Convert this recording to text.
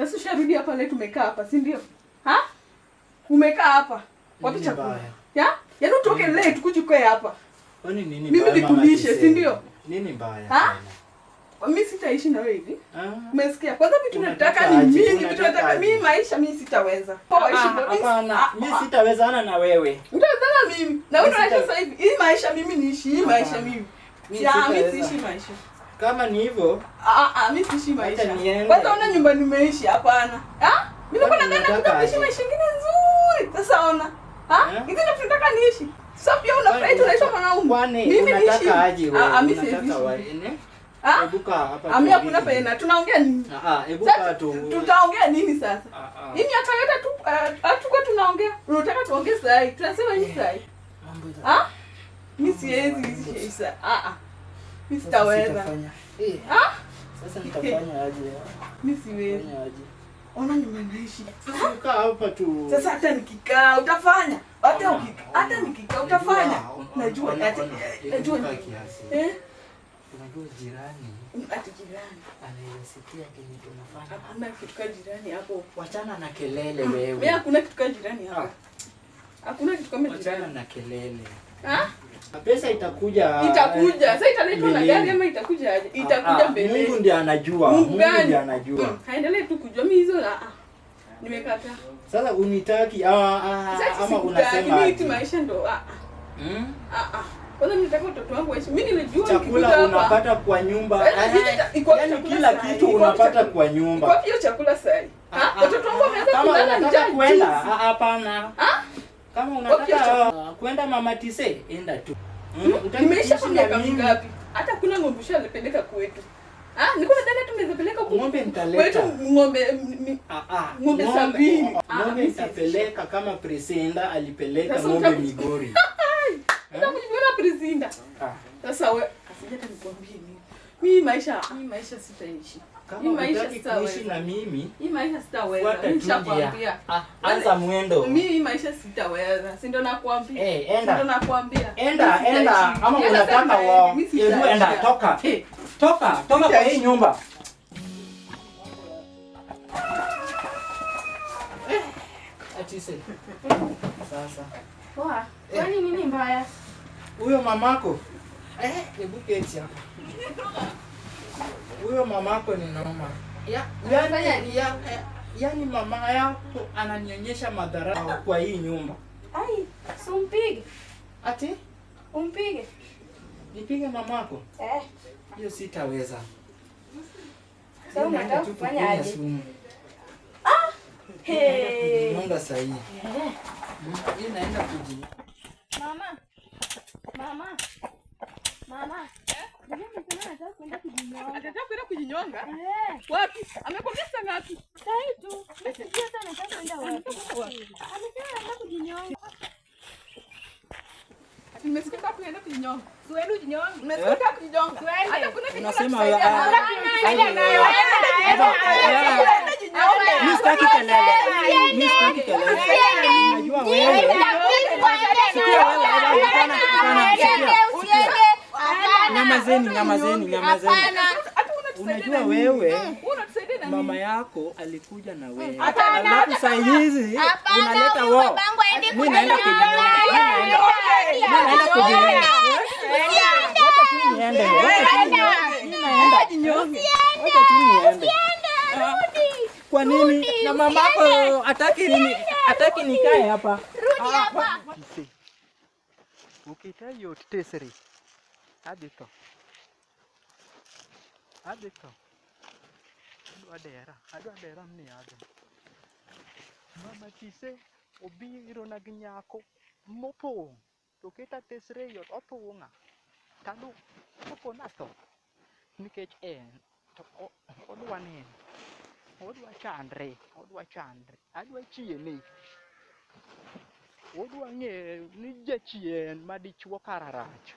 Sasa usharudi hapa leo tumekaa hapa, si ndio? Ha? Umekaa hapa. Wapi chakula? Ya? Yaani utoke leo tukuje hapa. Kwani nini mbaya? Mimi nikulishe, si ndio? Nini mbaya? Ha? Mimi sitaishi na wewe hivi. Umesikia? Kwanza vitu nataka ni mingi, vitu nataka mimi maisha mimi sitaweza. Hapana, mimi sitawezana na wewe. Utawezana mimi. Na wewe unaishi sasa hivi. Hii maisha mimi niishi, hii maisha mimi. Mimi siishi maisha. Kama ni hivyo, mimi siishi maisha. Kwanza una nyumba nimeishi hapana. Mimi niko nataka kuishi maisha mengine nzuri. Sasa ona. Hizi ndio tunataka niishi. Sasa pia unafurahi tunaishi mwanaume. Mimi nataka aje wewe? Mimi siishi. Ebuka hapa. Hakuna pena. Tunaongea nini? Ebuka tu. Tutaongea nini sasa? Hii miaka yote tu hatuko tunaongea. Unataka tuongee sasa hivi. Tunasema nini sasa hivi? Mimi siwezi sasa. Mimi sitaweza. Sasa nitafanya aje? Mimi siwezi. Ona nyuma naishi. Kaa hapa tu. Sasa hata nikikaa utafanya. Hata nikikaa utafanya. Najua kiasi. Unajua jirani. Ati jirani. Anayesikia kile tunafanya. Hakuna kitu kama jirani hapo. Wachana na kelele wewe. Mimi hakuna kitu kama jirani hapo. Hakuna kitu kama jirani. Wachana na kelele. Pesa itakuja. Sasa italetwa na gari ama itakuja aje? Itakuja mbele. Mungu ndiye anajua. Mungu ndiye anajua. Haendelee tu kujua mimi hizo nimekataa. Sasa unitaki ama unasema mimi maisha ndo kwanza nataka watoto wangu waishi. Mimi nilijua chakula unapata kwa nyumba. Yaani kila kitu unapata kwa nyumba. Kwa hiyo chakula sahi. Watoto wangu wameanza kulala njaa. Kwenda hapana. Kama unataka kwenda Mama Tise, enda tu. Nimeisha kwa miaka mingapi? Hata kuna ng'ombe ushalipeleka kwetu. Niko nadhani tumezipeleka huko. Ng'ombe nitaleta. Kwetu ng'ombe ng'ombe 70. Ng'ombe nitapeleka kama Presenda alipeleka ng'ombe Migori. Unakujiona Presenda. Sasa wewe asijata nikwambie nini. Mimi maisha sitaishi. Kama unataka kuishi na mimi, hii maisha sitaweza. Nishakwambia. Anza mwendo. Mimi maisha sitaweza. Si ndio nakwambia? Enda. Ndio nakwambia. Enda ama unataka wao. Hebu enda toka. Toka kwa hii nyumba. Atise. Sasa. Poa. Kwani nini mbaya? Huyo mamako. Hebu keti hapa. Huyo mamako ni noma. Yaani mama yako ananionyesha madhara kwa hii nyumba. Ai, umpige. Ati? Umpige. Nipige mamako? Hiyo sitaweza. Sasa unataka kufanya aje? Munga sahihi. Hii naenda kuji. Mama. Ndio nataka kwenda kujinyonga. Anataka kwenda kujinyonga? Wapi? Amekwambia saa ngapi? Sasa tu. Sijui hata nataka kwenda wapi. Amesema anataka kujinyonga. Nimesikia kama unaenda kujinyonga. Uende ujinyonge. Nimesikia kama kujinyonga. Hata kuna kitu unasema Mimi sitaki kelele. Unajua wewe. Nyamazeni. Unajua wewe mama yako alikuja na wewe. Alafu saa hizi unaleta wao. Mimi naenda kujinyonga. Kwa nini? Na mamako hataki nini? Hataki nikae hapa. Rudi hapa. Ukitayo teseri. Adito. Adera mni ado. Mama Tise obiro na ginyako mopong. To keta tesre yot otunga. Tadu opo na to. Nikech en to odwa nini? Odwa chandre. Adwa chiene. Odwa ng'e ni jachien madichuo kararach.